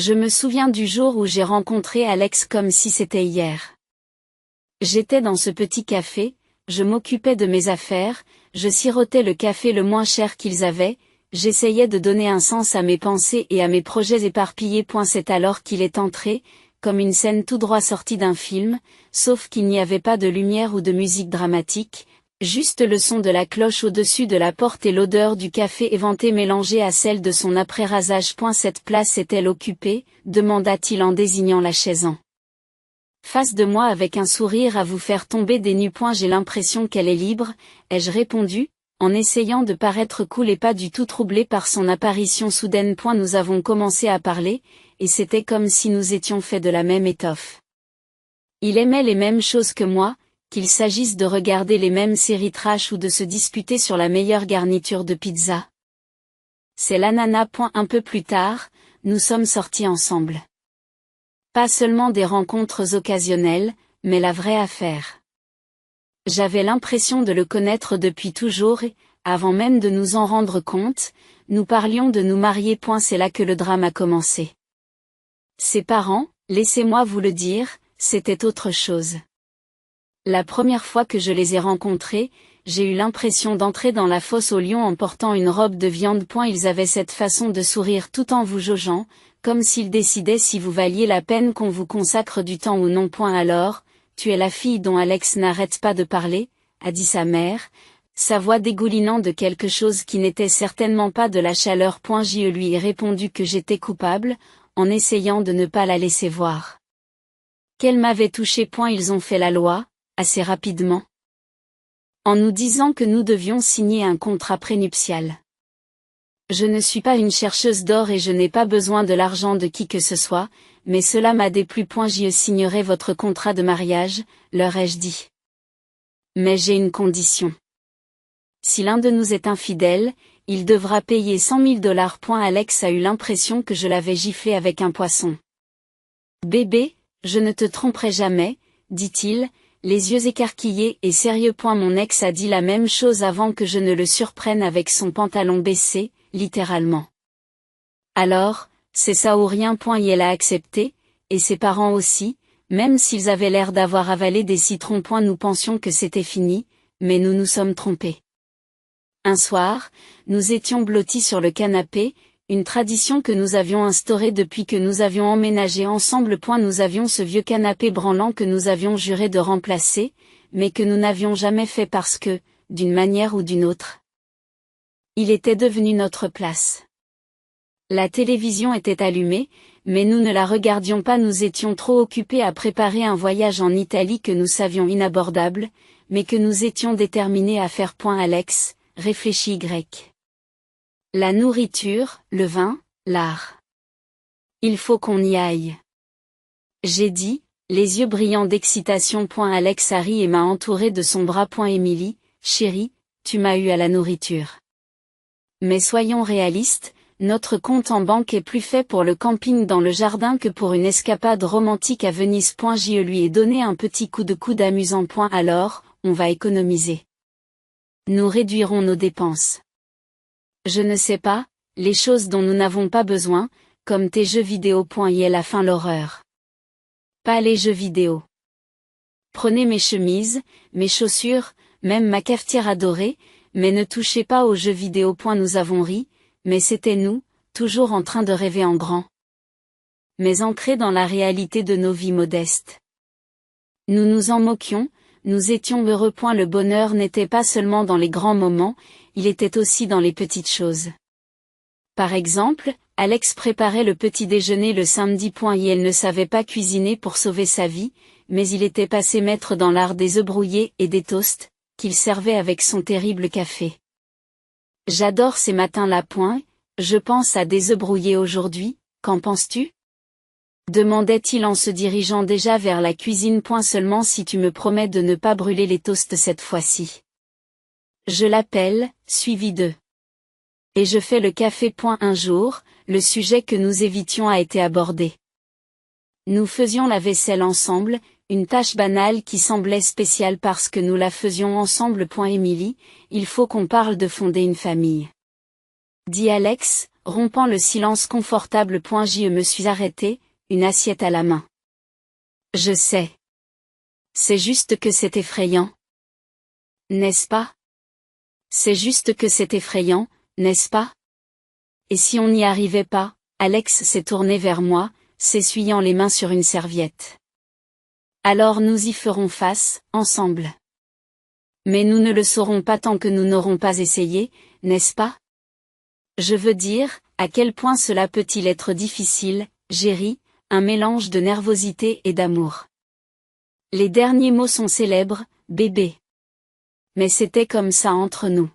Je me souviens du jour où j'ai rencontré Alex comme si c'était hier. J'étais dans ce petit café, je m'occupais de mes affaires, je sirotais le café le moins cher qu'ils avaient, j'essayais de donner un sens à mes pensées et à mes projets éparpillés. C'est alors qu'il est entré, comme une scène tout droit sortie d'un film, sauf qu'il n'y avait pas de lumière ou de musique dramatique, juste le son de la cloche au-dessus de la porte et l'odeur du café éventé mélangée à celle de son après-rasage. Cette place est-elle occupée, demanda-t-il en désignant la chaise en face de moi avec un sourire à vous faire tomber des nues. J'ai l'impression qu'elle est libre, ai-je répondu, en essayant de paraître cool et pas du tout troublé par son apparition soudaine. Nous avons commencé à parler, et c'était comme si nous étions faits de la même étoffe. Il aimait les mêmes choses que moi, qu'il s'agisse de regarder les mêmes séries trash ou de se disputer sur la meilleure garniture de pizza. C'est l'ananas. Un peu plus tard, nous sommes sortis ensemble. Pas seulement des rencontres occasionnelles, mais la vraie affaire. J'avais l'impression de le connaître depuis toujours et, avant même de nous en rendre compte, nous parlions de nous marier. C'est là que le drame a commencé. Ses parents, laissez-moi vous le dire, c'était autre chose. La première fois que je les ai rencontrés, j'ai eu l'impression d'entrer dans la fosse aux lions en portant une robe de viande. Ils avaient cette façon de sourire tout en vous jaugeant, comme s'ils décidaient si vous valiez la peine qu'on vous consacre du temps ou non. Alors, tu es la fille dont Alex n'arrête pas de parler, a dit sa mère, sa voix dégoulinant de quelque chose qui n'était certainement pas de la chaleur. Je lui ai répondu que j'étais coupable, en essayant de ne pas la laisser voir. Qu'elle m'avait touché. Ils ont fait la loi, assez rapidement, en nous disant que nous devions signer un contrat prénuptial. Je ne suis pas une chercheuse d'or et je n'ai pas besoin de l'argent de qui que ce soit, mais cela m'a déplu. Je signerai votre contrat de mariage, leur ai-je dit. Mais j'ai une condition. Si l'un de nous est infidèle, il devra payer $100 000. Alex a eu l'impression que je l'avais giflé avec un poisson. Bébé, je ne te tromperai jamais, dit-il, les yeux écarquillés et sérieux. Mon ex a dit la même chose avant que je ne le surprenne avec son pantalon baissé, littéralement. Alors, c'est ça ou rien. Et elle a accepté, et ses parents aussi, même s'ils avaient l'air d'avoir avalé des citrons. Nous pensions que c'était fini, mais nous nous sommes trompés. Un soir, nous étions blottis sur le canapé, une tradition que nous avions instaurée depuis que nous avions emménagé ensemble. Nous avions ce vieux canapé branlant que nous avions juré de remplacer, mais que nous n'avions jamais fait parce que, d'une manière ou d'une autre, il était devenu notre place. La télévision était allumée, mais nous ne la regardions pas. Nous étions trop occupés à préparer un voyage en Italie que nous savions inabordable, mais que nous étions déterminés à faire. Alex, réfléchit Y. La nourriture, le vin, l'art. Il faut qu'on y aille. J'ai dit, les yeux brillants d'excitation. Alex a ri et m'a entouré de son bras. Émilie, chérie, tu m'as eu à la nourriture. Mais soyons réalistes, notre compte en banque est plus fait pour le camping dans le jardin que pour une escapade romantique à Venise. Je lui ai donné un petit coup de coude amusant. Alors, on va économiser. Nous réduirons nos dépenses. Je ne sais pas, les choses dont nous n'avons pas besoin, comme tes jeux vidéo. Y est la fin. L'horreur. Pas les jeux vidéo. Prenez mes chemises, mes chaussures, même ma cafetière adorée, mais ne touchez pas aux jeux vidéo. Nous avons ri, mais c'était nous, toujours en train de rêver en grand. Mais ancrés dans la réalité de nos vies modestes. Nous nous en moquions, nous étions heureux. Le bonheur n'était pas seulement dans les grands moments, il était aussi dans les petites choses. Par exemple, Alex préparait le petit déjeuner le samedi. Et elle ne savait pas cuisiner pour sauver sa vie, mais il était passé maître dans l'art des œufs brouillés et des toasts, qu'il servait avec son terrible café. J'adore ces matins-là. Je pense à des œufs brouillés aujourd'hui, qu'en penses-tu ? Demandait-il en se dirigeant déjà vers la cuisine. Seulement si tu me promets de ne pas brûler les toasts cette fois-ci. Je l'appelle, suivi de. Et je fais le café. Un jour, le sujet que nous évitions a été abordé. Nous faisions la vaisselle ensemble, une tâche banale qui semblait spéciale parce que nous la faisions ensemble. Émilie, il faut qu'on parle de fonder une famille. Dit Alex, rompant le silence confortable. Je me suis arrêté, une assiette à la main. Je sais. C'est juste que c'est effrayant. N'est-ce pas? C'est juste que c'est effrayant, n'est-ce pas? Et si on n'y arrivait pas? Alex s'est tourné vers moi, s'essuyant les mains sur une serviette. Alors nous y ferons face, ensemble. Mais nous ne le saurons pas tant que nous n'aurons pas essayé, n'est-ce pas? Je veux dire, à quel point cela peut-il être difficile, Jerry, un mélange de nervosité et d'amour. Les derniers mots sont célèbres, bébé. Mais c'était comme ça entre nous.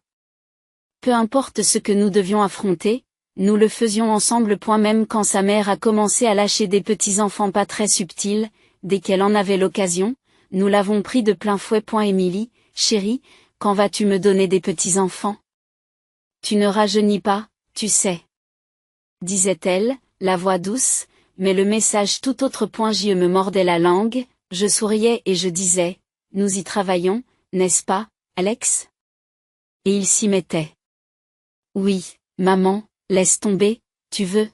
Peu importe ce que nous devions affronter, nous le faisions ensemble. Même quand sa mère a commencé à lâcher des petits enfants pas très subtils, dès qu'elle en avait l'occasion, nous l'avons pris de plein fouet. Émilie, chérie, quand vas-tu me donner des petits enfants? Tu ne rajeunis pas, tu sais. Disait-elle, la voix douce, mais le message tout autre. Je me mordais la langue, je souriais et je disais, nous y travaillons, n'est-ce pas, Alex? Et il s'y mettait. Oui, maman, laisse tomber, tu veux?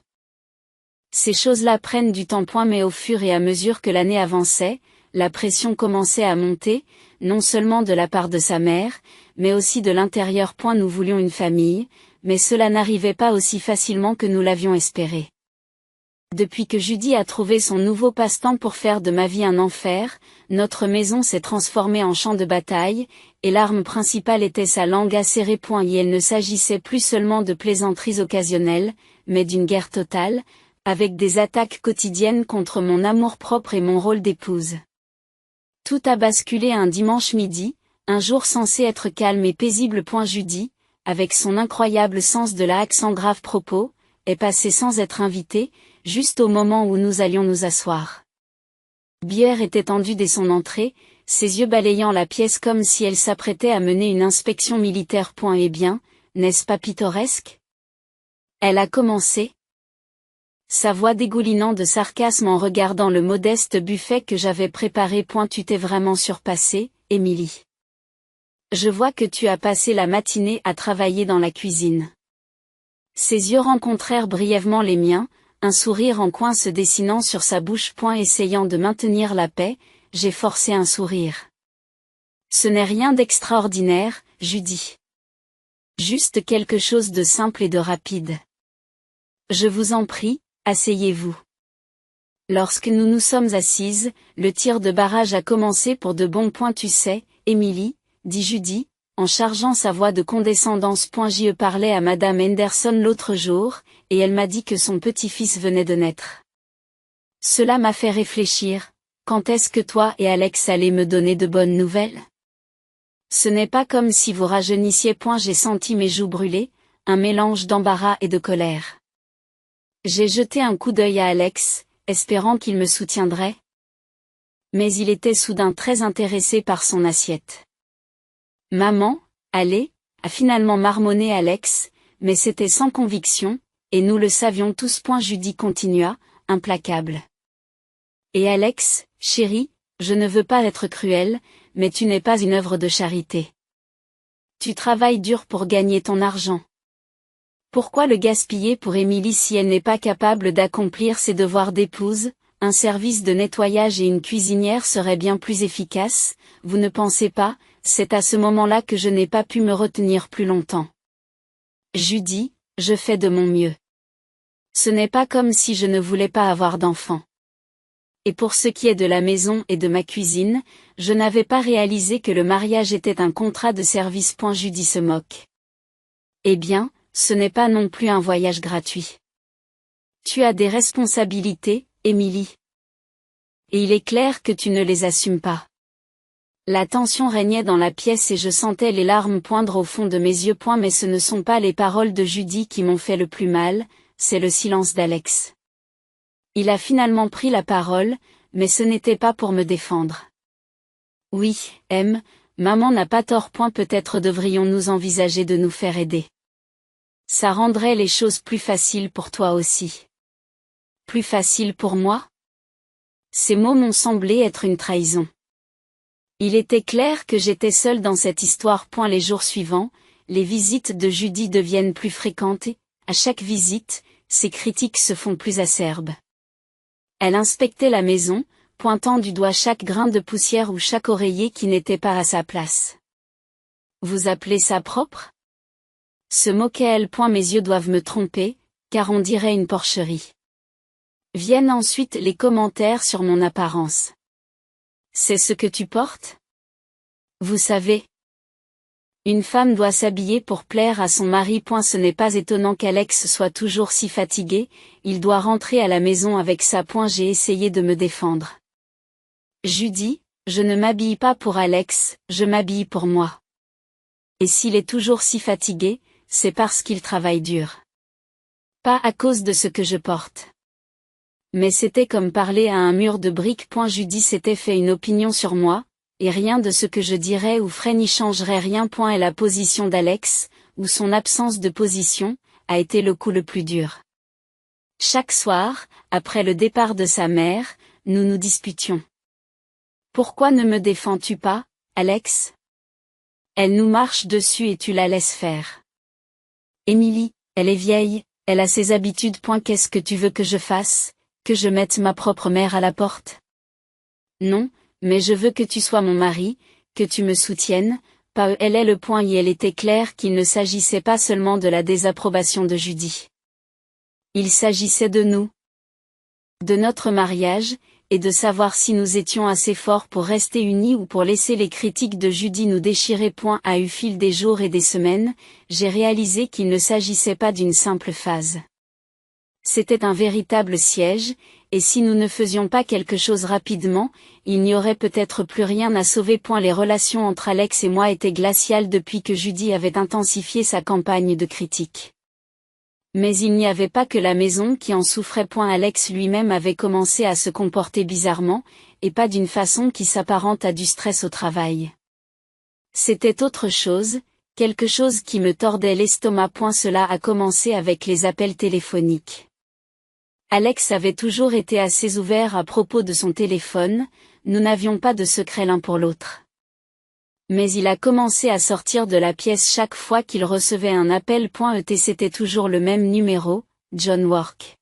Ces choses-là prennent du temps. Mais au fur et à mesure que l'année avançait, la pression commençait à monter, non seulement de la part de sa mère, mais aussi de l'intérieur. Nous voulions une famille, mais cela n'arrivait pas aussi facilement que nous l'avions espéré. Depuis que Judy a trouvé son nouveau passe-temps pour faire de ma vie un enfer, notre maison s'est transformée en champ de bataille, et l'arme principale était sa langue acérée. Et il ne s'agissait plus seulement de plaisanteries occasionnelles, mais d'une guerre totale, avec des attaques quotidiennes contre mon amour-propre et mon rôle d'épouse. Tout a basculé un dimanche midi, un jour censé être calme et paisible. Judy, avec son incroyable sens de l'accent grave propos, est passée sans être invitée, juste au moment où nous allions nous asseoir. Bière était tendue dès son entrée, ses yeux balayant la pièce comme si elle s'apprêtait à mener une inspection militaire. Eh bien, n'est-ce pas pittoresque? Elle a commencé. Sa voix dégoulinant de sarcasme en regardant le modeste buffet que j'avais préparé. Tu t'es vraiment surpassée, Émilie. Je vois que tu as passé la matinée à travailler dans la cuisine. Ses yeux rencontrèrent brièvement les miens, un sourire en coin se dessinant sur sa bouche. Essayant de maintenir la paix, j'ai forcé un sourire. Ce n'est rien d'extraordinaire, Judy. Juste quelque chose de simple et de rapide. Je vous en prie, asseyez-vous. Lorsque nous nous sommes assises, le tir de barrage a commencé pour de bon. Tu sais, Émilie, dit Judy, en chargeant sa voix de condescendance. J'y parlais à Madame Henderson l'autre jour, et elle m'a dit que son petit-fils venait de naître. Cela m'a fait réfléchir, quand est-ce que toi et Alex allez me donner de bonnes nouvelles? Ce n'est pas comme si vous rajeunissiez. J'ai senti mes joues brûler, un mélange d'embarras et de colère. J'ai jeté un coup d'œil à Alex, espérant qu'il me soutiendrait. Mais il était soudain très intéressé par son assiette. Maman, allez, a finalement marmonné Alex, mais c'était sans conviction, et nous le savions tous. Judy continua, implacable. Et Alex, chérie, je ne veux pas être cruelle, mais tu n'es pas une œuvre de charité. Tu travailles dur pour gagner ton argent. Pourquoi le gaspiller pour Émilie si elle n'est pas capable d'accomplir ses devoirs d'épouse? Un service de nettoyage et une cuisinière seraient bien plus efficaces, vous ne pensez pas? C'est à ce moment-là que je n'ai pas pu me retenir plus longtemps. Judy, je fais de mon mieux. Ce n'est pas comme si je ne voulais pas avoir d'enfant. Et pour ce qui est de la maison et de ma cuisine, je n'avais pas réalisé que le mariage était un contrat de service. Judy se moque. Eh bien, ce n'est pas non plus un voyage gratuit. Tu as des responsabilités, Émilie. Et il est clair que tu ne les assumes pas. La tension régnait dans la pièce et je sentais les larmes poindre au fond de mes yeux. Mais ce ne sont pas les paroles de Judy qui m'ont fait le plus mal, c'est le silence d'Alex. Il a finalement pris la parole, mais ce n'était pas pour me défendre. Oui, maman n'a pas tort. Peut-être devrions-nous envisager de nous faire aider. Ça rendrait les choses plus faciles pour toi aussi. Plus facile pour moi? Ces mots m'ont semblé être une trahison. Il était clair que j'étais seule dans cette histoire. Les jours suivants, les visites de Judy deviennent plus fréquentes et, à chaque visite, ses critiques se font plus acerbes. Elle inspectait la maison, pointant du doigt chaque grain de poussière ou chaque oreiller qui n'était pas à sa place. Vous appelez ça propre? Se moquait-elle. Mes yeux doivent me tromper, car on dirait une porcherie. Viennent ensuite les commentaires sur mon apparence. C'est ce que tu portes? Vous savez. Une femme doit s'habiller pour plaire à son mari. Ce n'est pas étonnant qu'Alex soit toujours si fatigué, il doit rentrer à la maison avec ça. J'ai essayé de me défendre. Judy, je ne m'habille pas pour Alex, je m'habille pour moi. Et s'il est toujours si fatigué, c'est parce qu'il travaille dur. Pas à cause de ce que je porte. Mais c'était comme parler à un mur de briques. Judy s'était fait une opinion sur moi, et rien de ce que je dirais ou ferais n'y changerait rien. Et la position d'Alex, ou son absence de position, a été le coup le plus dur. Chaque soir, après le départ de sa mère, nous nous disputions. Pourquoi ne me défends-tu pas, Alex? Elle nous marche dessus et tu la laisses faire. Émilie, elle est vieille, elle a ses habitudes. Qu'est-ce que tu veux que je fasse, que je mette ma propre mère à la porte? Non, mais je veux que tu sois mon mari, que tu me soutiennes. Pas elle est le point. Et elle était claire qu'il ne s'agissait pas seulement de la désapprobation de Judy. Il s'agissait de nous. De notre mariage, et de savoir si nous étions assez forts pour rester unis ou pour laisser les critiques de Judy nous déchirer. À au fil des jours et des semaines, j'ai réalisé qu'il ne s'agissait pas d'une simple phase. C'était un véritable siège, et si nous ne faisions pas quelque chose rapidement, il n'y aurait peut-être plus rien à sauver. Les relations entre Alex et moi étaient glaciales depuis que Judy avait intensifié sa campagne de critiques. Mais il n'y avait pas que la maison qui en souffrait. Alex lui-même avait commencé à se comporter bizarrement, et pas d'une façon qui s'apparente à du stress au travail. C'était autre chose, quelque chose qui me tordait l'estomac. Cela a commencé avec les appels téléphoniques. Alex avait toujours été assez ouvert à propos de son téléphone, nous n'avions pas de secret l'un pour l'autre. Mais il a commencé à sortir de la pièce chaque fois qu'il recevait un appel. C'était toujours le même numéro, John Work.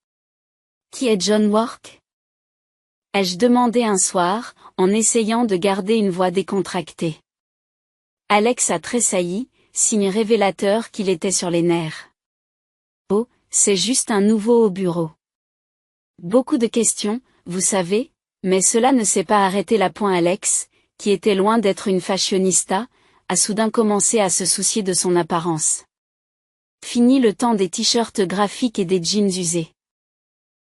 Qui est John Work? Ai-je demandé un soir, en essayant de garder une voix décontractée. Alex a tressailli, signe révélateur qu'il était sur les nerfs. Oh, c'est juste un nouveau au bureau. Beaucoup de questions, vous savez, mais cela ne s'est pas arrêté là. Alex, qui était loin d'être une fashionista, a soudain commencé à se soucier de son apparence. Fini le temps des t-shirts graphiques et des jeans usés.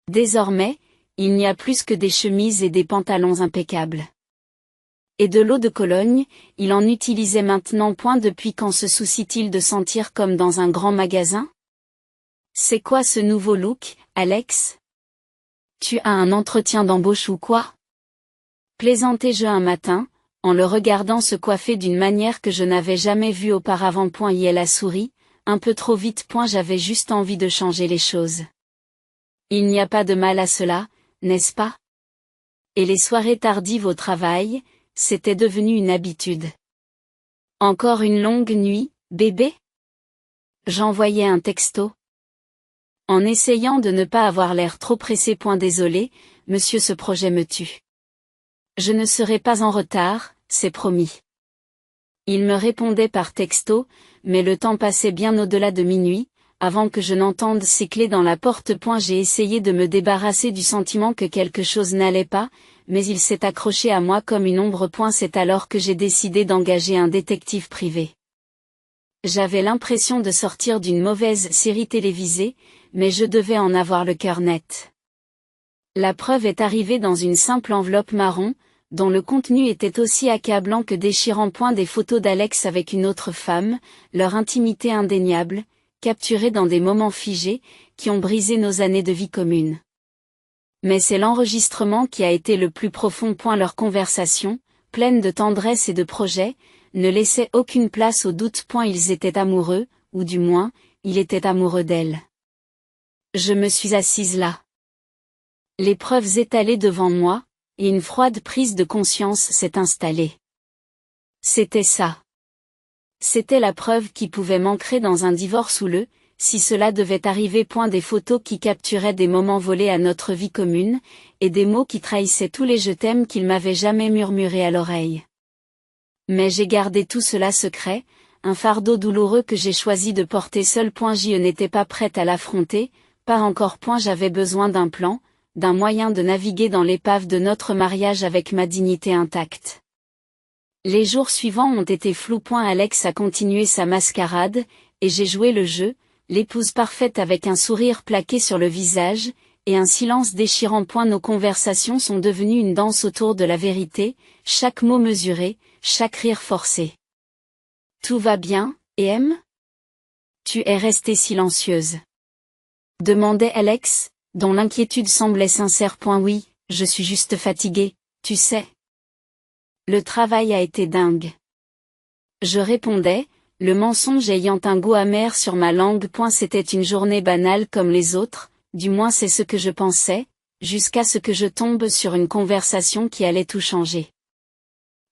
Désormais, il n'y a plus que des chemises et des pantalons impeccables. Et de l'eau de Cologne, il en utilisait maintenant. Depuis quand se soucie-t-il de sentir comme dans un grand magasin? C'est quoi ce nouveau look, Alex? Tu as un entretien d'embauche ou quoi? Plaisantai-je un matin, en le regardant se coiffer d'une manière que je n'avais jamais vue auparavant. Elle a souri, un peu trop vite. J'avais juste envie de changer les choses. Il n'y a pas de mal à cela, n'est-ce pas? Et les soirées tardives au travail, c'était devenu une habitude. Encore une longue nuit, bébé? J'envoyais un texto. En essayant de ne pas avoir l'air trop pressé. Désolé, monsieur, ce projet me tue. Je ne serai pas en retard, c'est promis. Il me répondait par texto, mais le temps passait bien au-delà de minuit, avant que je n'entende ses clés dans la porte. J'ai essayé de me débarrasser du sentiment que quelque chose n'allait pas, mais il s'est accroché à moi comme une ombre. C'est alors que j'ai décidé d'engager un détective privé. J'avais l'impression de sortir d'une mauvaise série télévisée, mais je devais en avoir le cœur net. La preuve est arrivée dans une simple enveloppe marron, dont le contenu était aussi accablant que déchirant. Des photos d'Alex avec une autre femme, leur intimité indéniable, capturée dans des moments figés, qui ont brisé nos années de vie commune. Mais c'est l'enregistrement qui a été le plus profond. Leur conversation, pleine de tendresse et de projets, ne laissait aucune place au doute. Ils étaient amoureux, ou du moins, il était amoureux d'elle. Je me suis assise là. Les preuves étalées devant moi, et une froide prise de conscience s'est installée. C'était ça. C'était la preuve qui pouvait manquer dans un divorce ou le si cela devait arriver. Des photos qui capturaient des moments volés à notre vie commune, et des mots qui trahissaient tous les je t'aime qu'il m'avait jamais murmurés à l'oreille. Mais j'ai gardé tout cela secret, un fardeau douloureux que j'ai choisi de porter seul. Je n'étais pas prête à l'affronter, pas encore. J'avais besoin d'un plan, d'un moyen de naviguer dans l'épave de notre mariage avec ma dignité intacte. Les jours suivants ont été flous. Alex a continué sa mascarade, et j'ai joué le jeu, l'épouse parfaite avec un sourire plaqué sur le visage, et un silence déchirant. Nos conversations sont devenues une danse autour de la vérité, chaque mot mesuré, chaque rire forcé. Tout va bien, et M? Tu es restée silencieuse. Demandait Alex, dont l'inquiétude semblait sincère. Oui, je suis juste fatiguée, tu sais. Le travail a été dingue. Je répondais, le mensonge ayant un goût amer sur ma langue. C'était une journée banale comme les autres, du moins c'est ce que je pensais, jusqu'à ce que je tombe sur une conversation qui allait tout changer.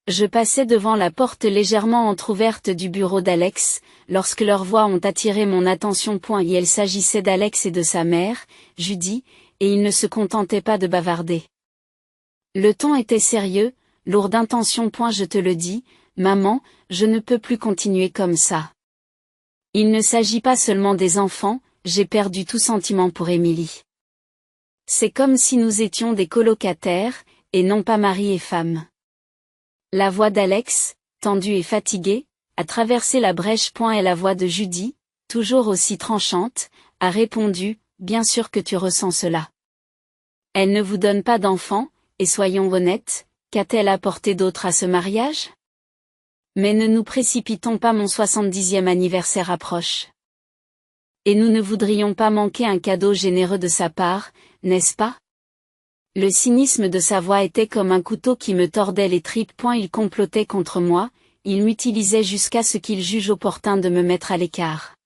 Je passais devant la porte légèrement entr'ouverte du bureau d'Alex, lorsque leurs voix ont attiré mon attention. Il s'agissait d'Alex et de sa mère, Judy, et ils ne se contentaient pas de bavarder. Le ton était sérieux, lourd d'intention. Je te le dis, maman, je ne peux plus continuer comme ça. Il ne s'agit pas seulement des enfants, j'ai perdu tout sentiment pour Émilie. C'est comme si nous étions des colocataires, et non pas mari et femme. La voix d'Alex, tendue et fatiguée, a traversé la brèche. Et la voix de Judy, toujours aussi tranchante, a répondu, bien sûr que tu ressens cela. Elle ne vous donne pas d'enfants, et soyons honnêtes, qu'a-t-elle apporté d'autre à ce mariage? Mais ne nous précipitons pas, mon 70e anniversaire approche. Et nous ne voudrions pas manquer un cadeau généreux de sa part, n'est-ce pas? Le cynisme de sa voix était comme un couteau qui me tordait les tripes. Il complotait contre moi, il m'utilisait jusqu'à ce qu'il juge opportun de me mettre à l'écart.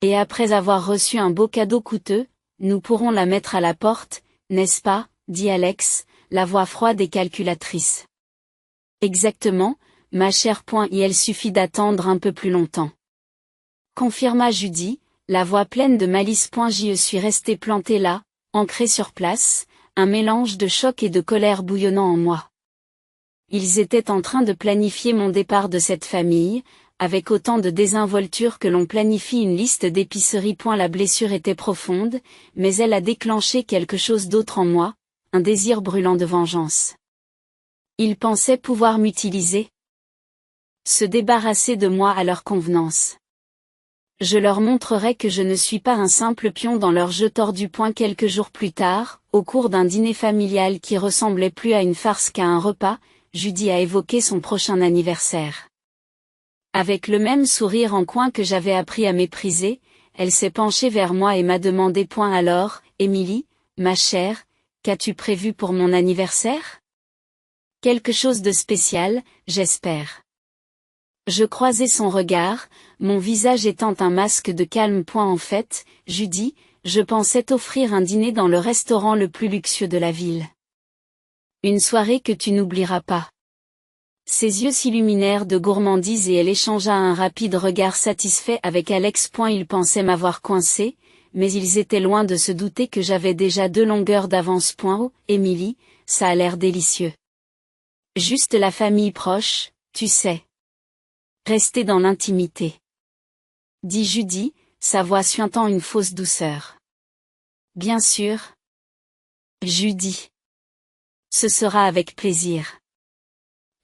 Et après avoir reçu un beau cadeau coûteux, nous pourrons la mettre à la porte, n'est-ce pas, dit Alex, la voix froide et calculatrice. Exactement, ma chère. Il suffit d'attendre un peu plus longtemps. Confirma Judy, la voix pleine de malice. Je suis restée plantée là, ancrée sur place, un mélange de choc et de colère bouillonnant en moi. Ils étaient en train de planifier mon départ de cette famille, avec autant de désinvolture que l'on planifie une liste d'épiceries. La blessure était profonde, mais elle a déclenché quelque chose d'autre en moi, un désir brûlant de vengeance. Ils pensaient pouvoir m'utiliser, se débarrasser de moi à leur convenance. Je leur montrerai que je ne suis pas un simple pion dans leur jeu tordu. Quelques jours plus tard, au cours d'un dîner familial qui ressemblait plus à une farce qu'à un repas, Judy a évoqué son prochain anniversaire. Avec le même sourire en coin que j'avais appris à mépriser, elle s'est penchée vers moi et m'a demandé: alors, Émilie, ma chère, qu'as-tu prévu pour mon anniversaire? Quelque chose de spécial, j'espère. Je croisai son regard, mon visage étant un masque de calme. En fait, Judy, je pensais t'offrir un dîner dans le restaurant le plus luxueux de la ville. Une soirée que tu n'oublieras pas. Ses yeux s'illuminèrent de gourmandise et elle échangea un rapide regard satisfait avec Alex. Il pensait m'avoir coincé, mais ils étaient loin de se douter que j'avais déjà 2 longueurs d'avance. Oh, Émilie, ça a l'air délicieux. Juste la famille proche, tu sais. Rester dans l'intimité. Dit Judy, sa voix suintant une fausse douceur. Bien sûr. Judy. Ce sera avec plaisir.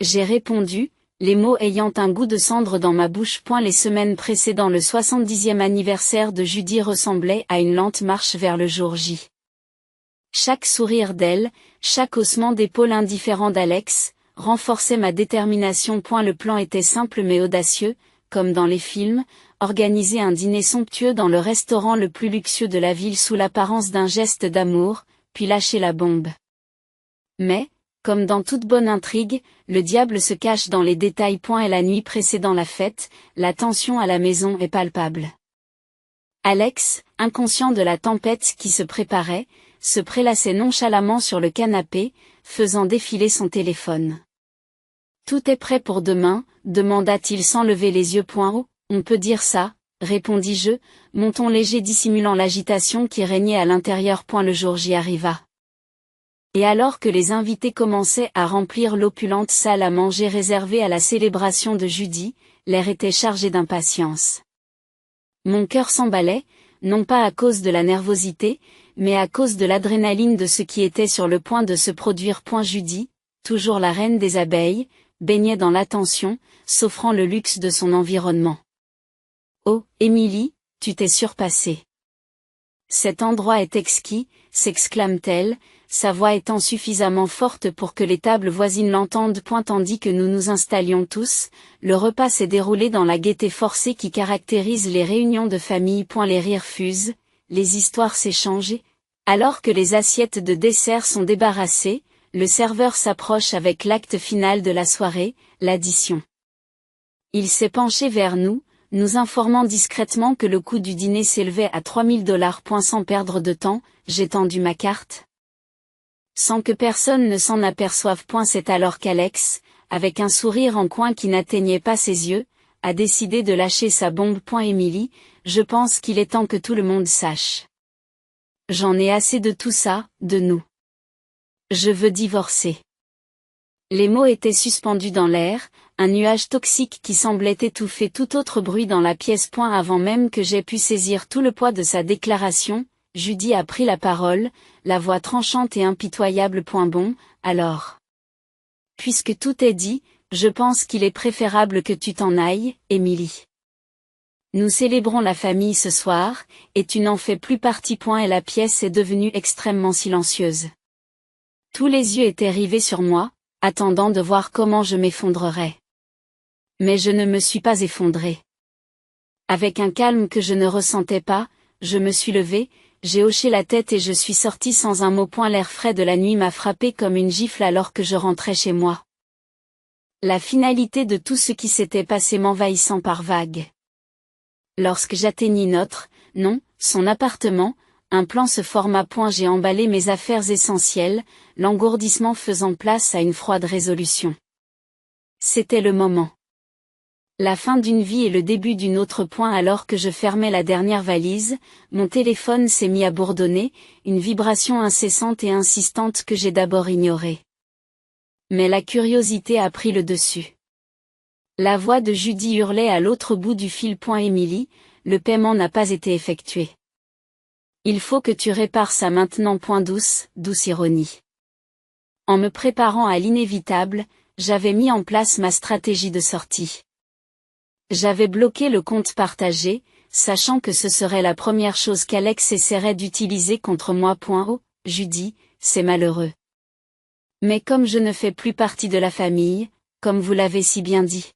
J'ai répondu, les mots ayant un goût de cendre dans ma bouche. Les semaines précédant le 70e anniversaire de Judy ressemblaient à une lente marche vers le jour J. Chaque sourire d'elle, chaque haussement d'épaule indifférent d'Alex, renforçait ma détermination. Le plan était simple mais audacieux, comme dans les films, organiser un dîner somptueux dans le restaurant le plus luxueux de la ville sous l'apparence d'un geste d'amour, puis lâcher la bombe. Mais, comme dans toute bonne intrigue, le diable se cache dans les détails. Et la nuit précédant la fête, la tension à la maison est palpable. Alex, inconscient de la tempête qui se préparait, se prélassait nonchalamment sur le canapé, faisant défiler son téléphone. « Tout est prêt pour demain ?» demanda-t-il sans lever les yeux. Oh, on peut dire ça, répondis-je, mon ton léger dissimulant l'agitation qui régnait à l'intérieur. Le jour J arriva. Et alors que les invités commençaient à remplir l'opulente salle à manger réservée à la célébration de Judy, l'air était chargé d'impatience. Mon cœur s'emballait, non pas à cause de la nervosité, mais à cause de l'adrénaline de ce qui était sur le point de se produire. Judy, toujours la reine des abeilles, baignait dans l'attention, s'offrant le luxe de son environnement. Oh, Émilie, tu t'es surpassée. Cet endroit est exquis, s'exclame-t-elle, sa voix étant suffisamment forte pour que les tables voisines l'entendent. Tandis que nous nous installions tous, le repas s'est déroulé dans la gaieté forcée qui caractérise les réunions de famille. Les rires fusent, les histoires s'échangent. Alors que les assiettes de dessert sont débarrassées, le serveur s'approche avec l'acte final de la soirée, l'addition. Il s'est penché vers nous, nous informant discrètement que le coût du dîner s'élevait à $3000. Sans perdre de temps, j'ai tendu ma carte. Sans que personne ne s'en aperçoive. C'est alors qu'Alex, avec un sourire en coin qui n'atteignait pas ses yeux, a décidé de lâcher sa bombe. Émilie, je pense qu'il est temps que tout le monde sache. J'en ai assez de tout ça, de nous. Je veux divorcer. Les mots étaient suspendus dans l'air, un nuage toxique qui semblait étouffer tout autre bruit dans la pièce. Avant même que j'aie pu saisir tout le poids de sa déclaration, Judy a pris la parole, la voix tranchante et impitoyable. Bon, alors. Puisque tout est dit, je pense qu'il est préférable que tu t'en ailles, Émilie. Nous célébrons la famille ce soir, et tu n'en fais plus partie. Et la pièce est devenue extrêmement silencieuse. Tous les yeux étaient rivés sur moi, attendant de voir comment je m'effondrerais. Mais je ne me suis pas effondrée. Avec un calme que je ne ressentais pas, je me suis levée, j'ai hoché la tête et je suis sortie sans un mot. L'air frais de la nuit m'a frappé comme une gifle alors que je rentrais chez moi. La finalité de tout ce qui s'était passé m'envahissant par vagues. Lorsque j'atteignis son appartement, un plan se forma. J'ai emballé mes affaires essentielles, l'engourdissement faisant place à une froide résolution. C'était le moment. La fin d'une vie et le début d'une autre. Alors que je fermais la dernière valise, mon téléphone s'est mis à bourdonner, une vibration incessante et insistante que j'ai d'abord ignorée. Mais la curiosité a pris le dessus. La voix de Judy hurlait à l'autre bout du fil. Émilie, le paiement n'a pas été effectué. Il faut que tu répares ça maintenant. Douce ironie. En me préparant à l'inévitable, j'avais mis en place ma stratégie de sortie. J'avais bloqué le compte partagé, sachant que ce serait la première chose qu'Alex essaierait d'utiliser contre moi. Oh, Judy, c'est malheureux. Mais comme je ne fais plus partie de la famille, comme vous l'avez si bien dit.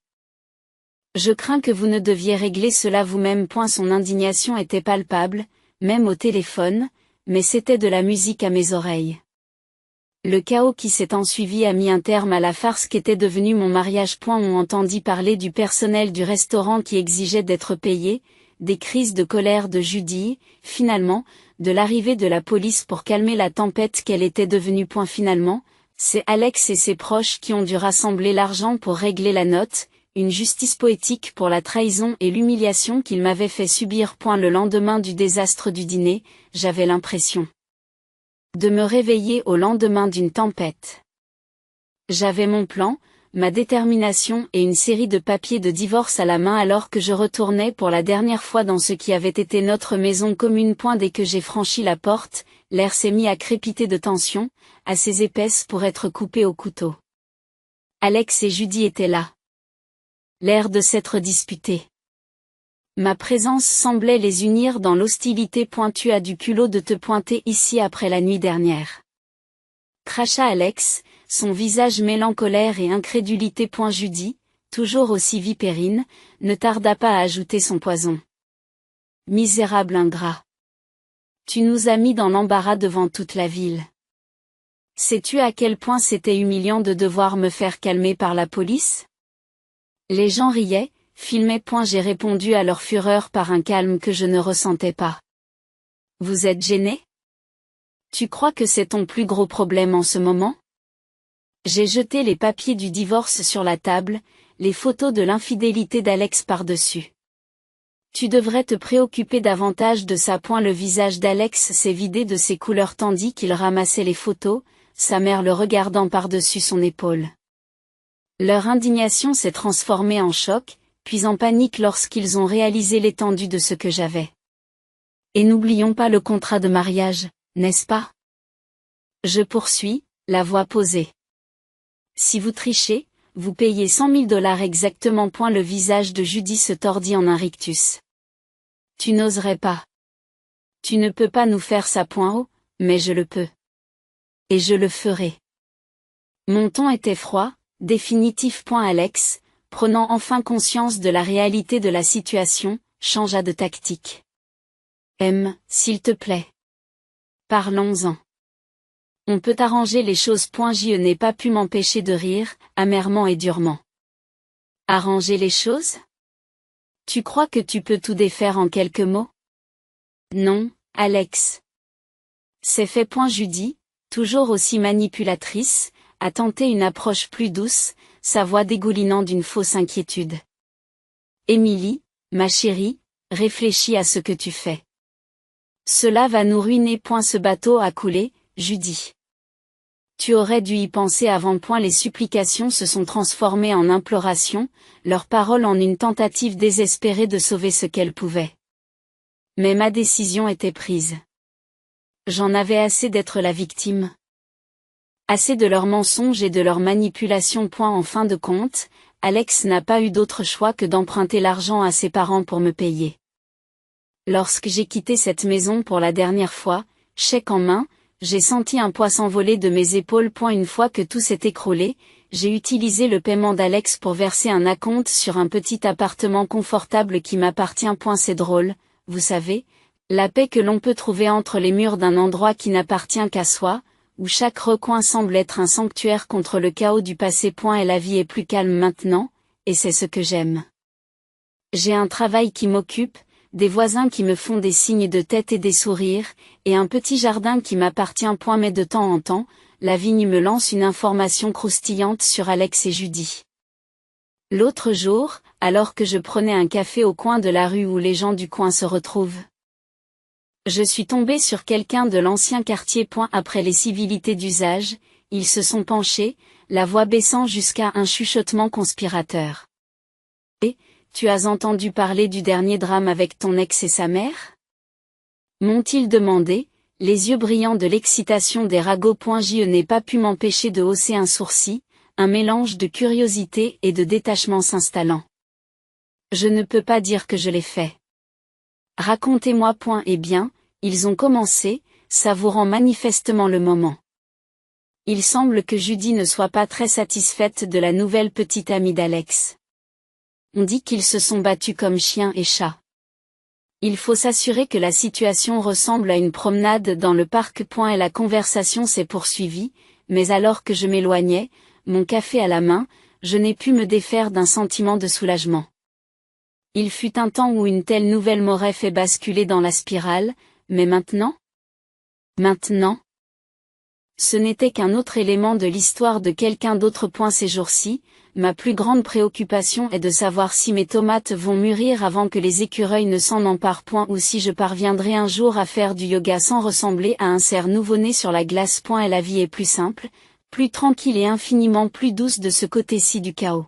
Je crains que vous ne deviez régler cela vous-même. Son indignation était palpable, même au téléphone, mais c'était de la musique à mes oreilles. Le chaos qui s'est ensuivi a mis un terme à la farce qu'était devenu mon mariage. On entendit parler du personnel du restaurant qui exigeait d'être payé, des crises de colère de Judy, finalement, de l'arrivée de la police pour calmer la tempête qu'elle était devenue. Finalement, c'est Alex et ses proches qui ont dû rassembler l'argent pour régler la note, une justice poétique pour la trahison et l'humiliation qu'il m'avait fait subir. Le lendemain du désastre du dîner, j'avais l'impression de me réveiller au lendemain d'une tempête. J'avais mon plan, ma détermination et une série de papiers de divorce à la main alors que je retournais pour la dernière fois dans ce qui avait été notre maison commune. Dès que j'ai franchi la porte, l'air s'est mis à crépiter de tension, assez épaisse pour être coupée au couteau. Alex et Judy étaient là. L'air de s'être disputés. Ma présence semblait les unir dans l'hostilité. Tu as du culot de te pointer ici après la nuit dernière. Cracha Alex, son visage mêlant colère et incrédulité. Judy, toujours aussi vipérine, ne tarda pas à ajouter son poison. Misérable ingrat. Tu nous as mis dans l'embarras devant toute la ville. Sais-tu à quel point c'était humiliant de devoir me faire calmer par la police? Les gens riaient, filmaient. J'ai répondu à leur fureur par un calme que je ne ressentais pas. Vous êtes gêné? Tu crois que c'est ton plus gros problème en ce moment? J'ai jeté les papiers du divorce sur la table, les photos de l'infidélité d'Alex par-dessus. Tu devrais te préoccuper davantage de ça. Le visage d'Alex s'est vidé de ses couleurs tandis qu'il ramassait les photos, sa mère le regardant par-dessus son épaule. Leur indignation s'est transformée en choc, puis en panique lorsqu'ils ont réalisé l'étendue de ce que j'avais. Et n'oublions pas le contrat de mariage, n'est-ce pas? Je poursuis, la voix posée. Si vous trichez, vous payez 100 000 $ exactement. Le visage de Judy se tordit en un rictus. Tu n'oserais pas. Tu ne peux pas nous faire ça. Mais je le peux. Et je le ferai. Mon ton était froid, définitif. Alex, prenant enfin conscience de la réalité de la situation, changea de tactique. S'il te plaît. Parlons-en. On peut arranger les choses. Je n'ai pas pu m'empêcher de rire, amèrement et durement. Arranger les choses? Tu crois que tu peux tout défaire en quelques mots? Non, Alex. C'est fait. Judy, toujours aussi manipulatrice, a tenté une approche plus douce, sa voix dégoulinant d'une fausse inquiétude. Émilie, ma chérie, réfléchis à ce que tu fais. Cela va nous ruiner. Ce bateau a coulé, Judy. Tu aurais dû y penser avant. Les supplications se sont transformées en implorations, leurs paroles en une tentative désespérée de sauver ce qu'elle pouvait. Mais ma décision était prise. J'en avais assez d'être la victime. Assez de leurs mensonges et de leurs manipulations. En fin de compte, Alex n'a pas eu d'autre choix que d'emprunter l'argent à ses parents pour me payer. Lorsque j'ai quitté cette maison pour la dernière fois, chèque en main, j'ai senti un poids s'envoler de mes épaules. Une fois que tout s'est écroulé, j'ai utilisé le paiement d'Alex pour verser un acompte sur un petit appartement confortable qui m'appartient. C'est drôle, vous savez, la paix que l'on peut trouver entre les murs d'un endroit qui n'appartient qu'à soi, où chaque recoin semble être un sanctuaire contre le chaos du passé. Et la vie est plus calme maintenant, et c'est ce que j'aime. J'ai un travail qui m'occupe, des voisins qui me font des signes de tête et des sourires, et un petit jardin qui m'appartient. Mais de temps en temps, la vigne me lance une information croustillante sur Alex et Judy. L'autre jour, alors que je prenais un café au coin de la rue où les gens du coin se retrouvent, je suis tombée sur quelqu'un de l'ancien quartier. Après les civilités d'usage, ils se sont penchés, la voix baissant jusqu'à un chuchotement conspirateur. Et, tu as entendu parler du dernier drame avec ton ex et sa mère? M'ont-ils demandé, les yeux brillants de l'excitation des ragots. Je n'ai pas pu m'empêcher de hausser un sourcil, un mélange de curiosité et de détachement s'installant. Je ne peux pas dire que je l'ai fait. Racontez-moi. Eh bien, ils ont commencé, savourant manifestement le moment. Il semble que Judy ne soit pas très satisfaite de la nouvelle petite amie d'Alex. On dit qu'ils se sont battus comme chien et chat. Il faut s'assurer que la situation ressemble à une promenade dans le parc. Et la conversation s'est poursuivie, mais alors que je m'éloignais, mon café à la main, je n'ai pu me défaire d'un sentiment de soulagement. Il fut un temps où une telle nouvelle m'aurait fait basculer dans la spirale, mais maintenant? Maintenant? Ce n'était qu'un autre élément de l'histoire de quelqu'un d'autre. Ces jours-ci, ma plus grande préoccupation est de savoir si mes tomates vont mûrir avant que les écureuils ne s'en emparent. Ou si je parviendrai un jour à faire du yoga sans ressembler à un cerf nouveau-né sur la glace. Et la vie est plus simple, plus tranquille et infiniment plus douce de ce côté-ci du chaos.